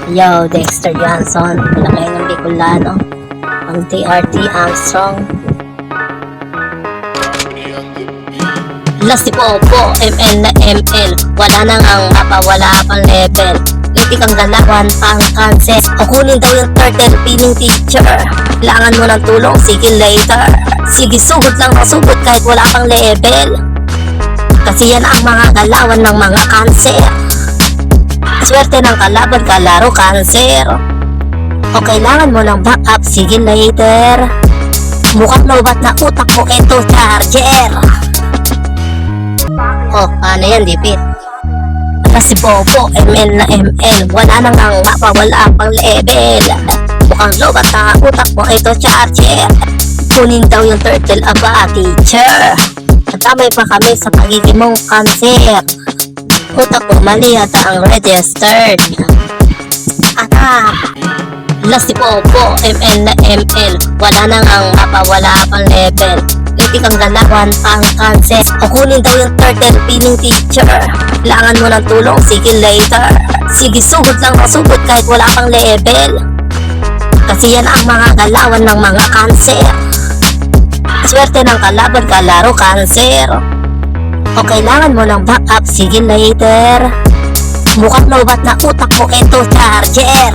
Yo, Dexter Johansson, malaki ng Bicolano, ang TRT Armstrong. Last Popo, ML na ML, wala nang ang mapa, wala pang level. Litik ang galawan, pang cancel, o kunin daw yung turtle, piling teacher. Kailangan mo ng tulong, sige later. Sige sugod lang masugod kahit wala pang level. Kasi yan ang mga galawan ng mga cancer. Swerte ng kalaban, kalaro cancer. O kailangan mo ng backup, sige later. Mukhang lobat na utak mo, eto charger. Oh, ano yan, dipit? Kasi Bobo, ML na ML, wala nang ang mapa, wala pang level. Mukhang lobat na utak mo, eto charger. Kunin daw yung turtle, aba teacher. Natamay pa kami sa pagiging mong cancer. Utak mo mali at ang registered. Attack! Last Popo, ML na ML, wala nang ang mapa, wala pang level. Litik ang galawan, pang cancer, o kunin daw yung turtle, piling teacher. Kailangan mo ng tulong, sige later. Sige sugod lang masugod kahit wala pang level. Kasi yan ang mga galawan ng mga cancer. Swerte ng kalaban, kalaro cancer. O kailangan mo ng backup, sige later. Mukhang lobat na utak mo, eto charger.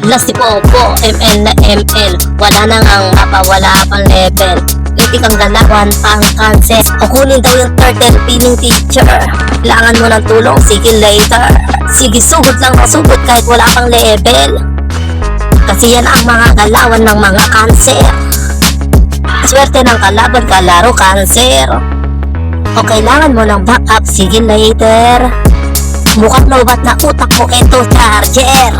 Last Popo, ML na ML, wala nang ang mapa, wala pang level. Litik ang galawan, pang cancer, o kunin daw yung turtle, piling teacher. Kailangan mo ng tulong, sige later. Sige sugod lang masugod kahit wala pang level. Kasi yan ang mga galawan ng mga cancer. Swerte ng kalaban, kalaro cancer. O kailangan mo ng backup, sige later. Mukhang lobat na utak mo, eto charger.